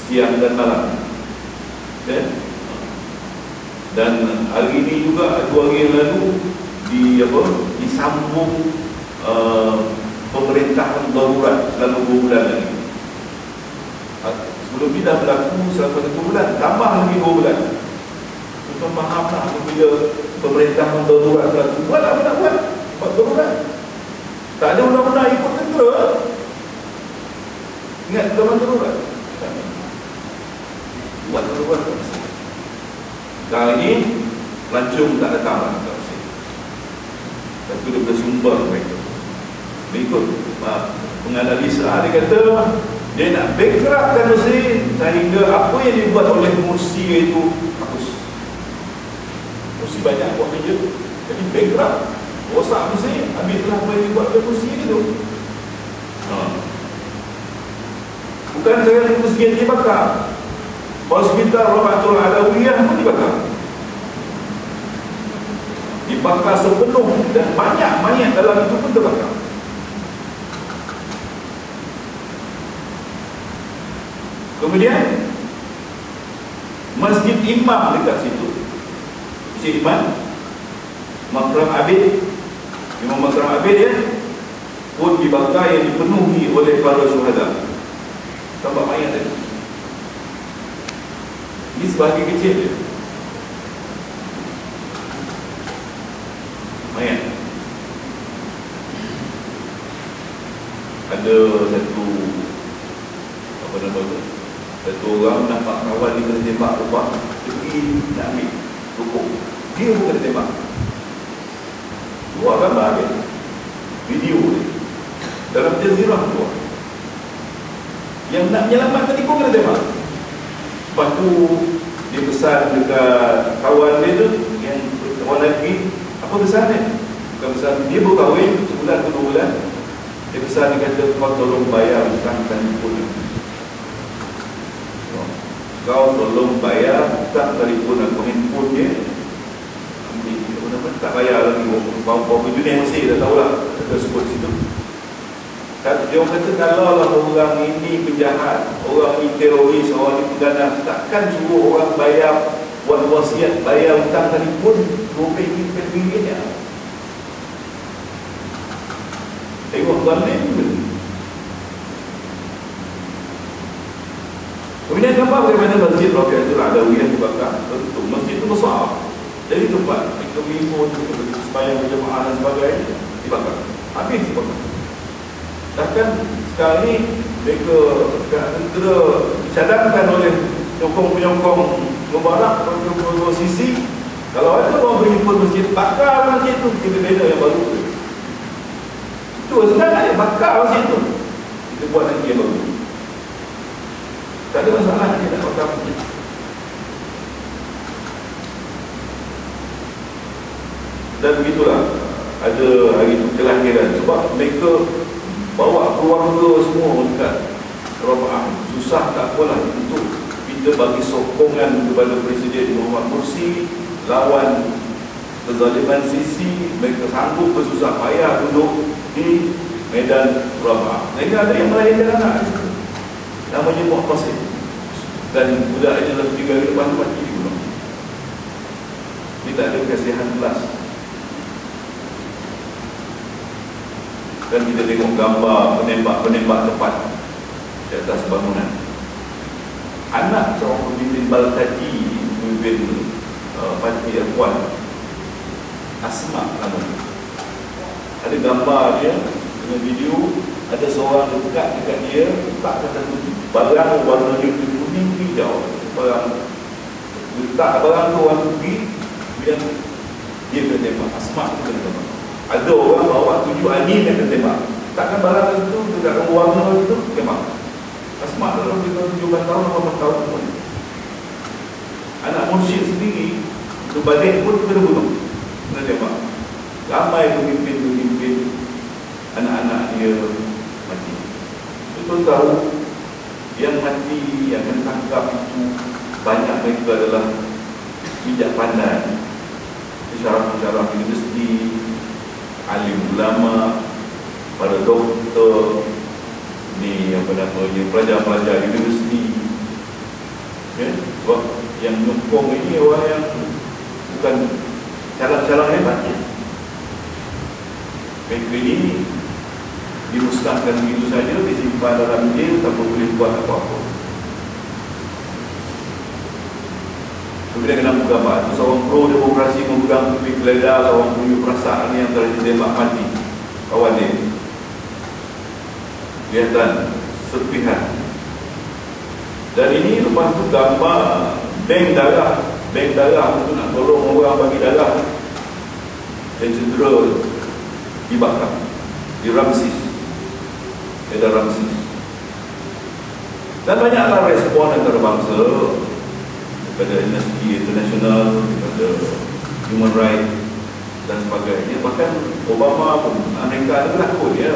siang dan malam. Okay? Dan hari ini juga 2 hari yang lalu disambung pemerintahan darurat selama 2 bulan lagi. Sebelum ini dah berlaku selama 1 bulan, tambah lagi 2 bulan. Tuan faham tak apabila pemerintahan darurat berlaku? Buat apa nak buat? Buat darurat. Tak ada undang-undang ikut tentera. Ingat zaman darurat. Buat darurat. Sekarang ini pelancong tak datang lah. Tapi dia bersumber mereka. Berikut penganalisa, dia kata dia nak bankruptkan Mesir sehingga apa yang dibuat oleh Mursi itu hapus. Mursi banyak buat kerja, jadi bankrupt, rosak Mesir, habislah apa yang dibuat oleh Mursi itu. Bukan sekali masjid dibakar, hospital Rahmatul Adawiyah pun dibakar sepenuh, dan banyak mayat dalam itu pun terbakar. Kemudian Masjid Imam dekat situ, Masjid Imam Makram Abid, Imam Makram Abid ya, pun dibakar, yang dipenuhi oleh para syuhada. Tambah mayat tadi. Ini sebahagian kecil je mayat. Ada satu orang nampak kawan dia kena tembak rumah, dia pergi nak ambil rokok, dia pun kena tembak. Keluar gambar dia, video dia dalam Jazirah keluar. Yang nak menyelamatkan dia pun kena tembak. Lepas tu dia pesan dekat kawan dia tu, yang kawan lelaki, apa pesan dia? Bukan pesan, dia baru kahwin sebulan ke 2 bulan. Dia pesan, dia kata, kau tolong bayar hutang telefon. Kau tolong bayar hutang telefon aku, handphone dia tak bayar lagi. Berapa dunia Mesir dah tahulah, kita sebut situ. Dia kata, kalau lah orang ini penjahat, orang ini teroris, orang ini pengganas, takkan suruh orang bayar, buat wasiat bayar hutang telefon RM20 ya. Tengok zalim pun. Kemudian gambar bagaimana Masjid Rahmatul Adawiyah dibakar. Tentu masjid itu besar, jadi tempat mereka mengimpun sembahyang berjemaah dan sebagainya dibakar, habis dibakar. Bahkan sekarang ni mereka tentera dicadangkan oleh penyokong-penyokong Mubarak dua sisi. Kalau ada orang berhimpun masjid, bakar masjid itu, kita bina yang baru. Itu senang aja, bakar masjid itu, kita buat lagi yang baru. Tak ada masalah dia nak bakar masjid. Dan begitulah, ada hari itu kelahiran, sebab mereka bawa keluarga semua dekat Rabah. Susah tak apalah untuk kita bagi sokongan kepada Presiden Muhammad Mursi lawan kezaliman Sisi. Mereka sanggup bersusah payah duduk di Medan Rabah. Mereka ada yang melahirkan anak di situ, namanya Mu'tasim, dan budak ini dalam 3 hari lepas mati di gunung. Ini tak ada kasihan kelas. Dan kita tengok gambar penembak-penembak tepat di atas bangunan. Anak seorang pemimpin Baltaji, pemimpin parti Ikhwan, Asma namanya. Ada gambar dia dengan video, ada seorang dekat dia, letak satu barang warna kuning hijau, barang letak barang tu orang pergi, kemudian dia kena tembak. Asma tu kena tembak. Ada orang bawa 7 angin yang kena tembak. Takkan barang itu dekat warna itu tembak. Asma dalam 17 tahun 18 tahun pun. Anak mursyid sendiri itu balik pun kena bunuh, kena tembak. Ramai pemimpin-pemimpin anak-anak dia mati. Betul tahu yang mati, yang ditangkap itu banyak mereka adalah bijak pandai, syaraf-syaraf universiti, alim ulama, para doktor, ni apa namanya, pelajar-pelajar universiti. menyokong ini orang yang bukan calon-calon hebatnya. PKP ini dimusnahkan begitu saja, disimpan dalam jail tanpa boleh buat apa-apa. Kemudian kena gambar itu seorang pro demokrasi memegang pipi geledah, seorang punya perasaan yang telah ditembak mati kawan dia. Kelihatan serpihan. Dan ini lepas tu gambar bank darah untuk nak tolong orang bagi darah yang cedera dibakar di Ramses, Edar Ramses. Dan banyaklah respon antarabangsa daripada Amnesty International, daripada Human Rights dan sebagainya. Bahkan Obama pun, Amerika ada berlakon ya.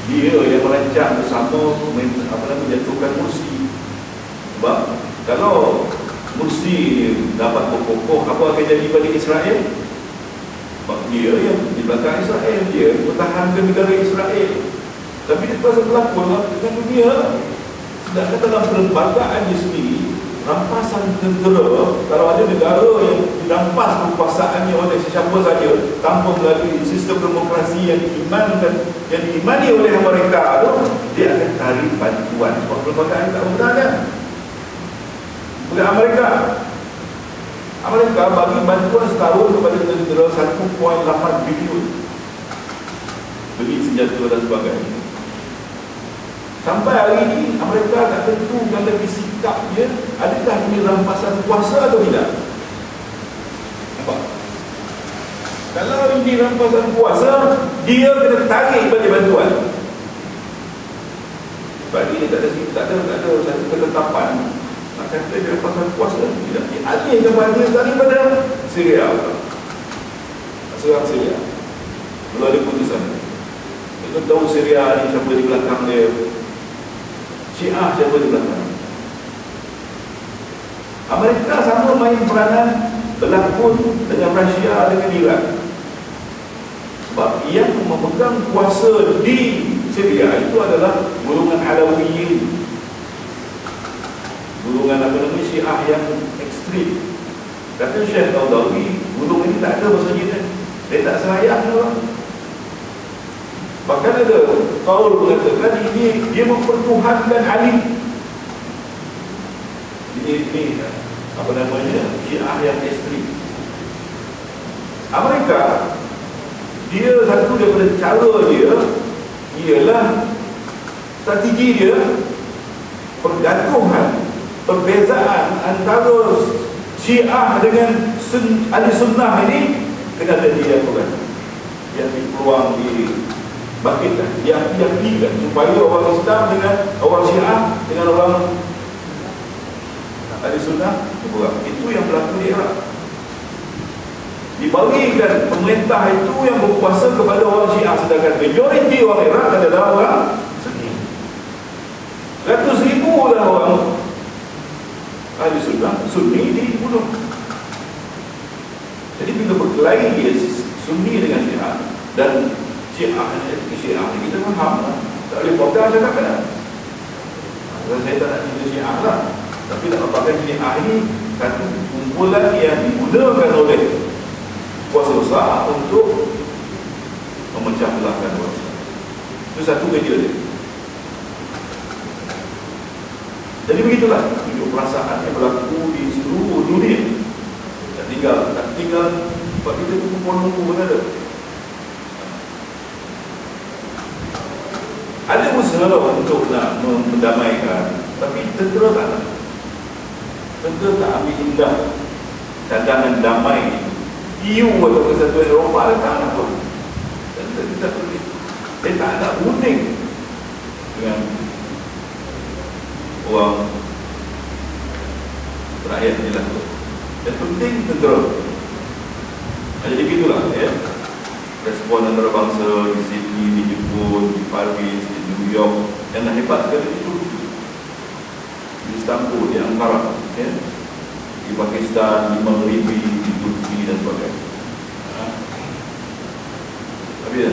Dia yang merancang bersama menjatuhkan Mursi. Sebab kalau Mursi dapat berkokoh, apa akan jadi pada Israel? Sebab dia yang di belakang Israel, dia mempertahankan negara Israel. Tapi dia terpaksa berlakon dengan dunia. Sedangkan dalam perlembagaan dia sendiri, rampasan tentera, kalau ada negara yang dirampas kekuasaannya oleh sesiapa saja tanpa melalui sistem demokrasi yang diimani oleh mereka tu, dia akan tarik bantuan. Sebab perlembagaan tak membenarkan. Oleh Amerika bagi bantuan setahun kepada tentera 1.8 bilion beli senjata dan sebagainya. Sampai hari ini Amerika tak tentukan lagi sikapnya, adakah ini rampasan kuasa atau tidak. Nampak? Kalau ini rampasan kuasa, dia kena tarik balik bantuan. Bagi dia tak ada satu ketetapan nak kata dia rampasan kuasa, tidak dialihkan bantuan daripada Syria. Serang Syria. Belum ada putusan. Kita tahu Syria ni siapa di belakang dia. Syiah siapa di belakang. Amerika sama main peranan berlakon dengan Rusia, dengan Iran. Sebab yang memegang kuasa di Syria itu adalah golongan Alawiyin, golongan Syiah yang ekstrim. Kata Syekh Al-Dawi, golongan ini tak ada bahasa Cina, dia tak sayang orang. Bahkan ada kaul mengatakan ini dia mempertuhankan Ali. Ini apa namanya, Syiah yang ekstrim. Amerika, dia satu daripada cara dia ialah strategi dia pergantungan, perbezaan antara Syiah dengan Ahli Sunnah ini kena ada dia kan. Yang dipeluang dibangkitkan, diaktifkan supaya orang Islam dengan orang Syiah dengan orang Ahli Sunnah berperang. Itu yang berlaku di Iraq. Dibagikan pemerintah itu yang berkuasa kepada orang Syiah, sedangkan majoriti orang Iraq adalah orang Sunni. Ratus ribu lah orang Ahli Sunnah, Sunni dibunuh. Jadi bila berkelahi dia Sunni dengan Syiah, dan Syiah ni kita faham lah. Tak boleh potong cakap kan. Saya tak nak cerita Syiah lah, tapi nak pakai Syiah ini satu kumpulan yang digunakan oleh kuasa besar untuk memecah belahkan orang Islam. Itu satu kerja dia. Jadi begitulah hidup perasaan yang berlaku di seluruh dunia. Tak tinggal sebab kita kumpul-kumpul pun ada. Ada usaha untuk nak mendamaikan, tapi tentera tak nak. Tentera tak ambil indah cadangan damai EU atau Kesatuan Eropah tak nak pun. Tentera kita boleh. Dia tak nak berunding dengan orang rakyat je lah. Yang penting tentera. Jadi begitulah ya. Respon antarabangsa di Sydney, di Jepun, di Paris, di New York, yang hebat sekali di Turki, di Istanbul, di Ankara, ya? Di Pakistan, di Maghribi, di Turki dan sebagainya. Tapi ya,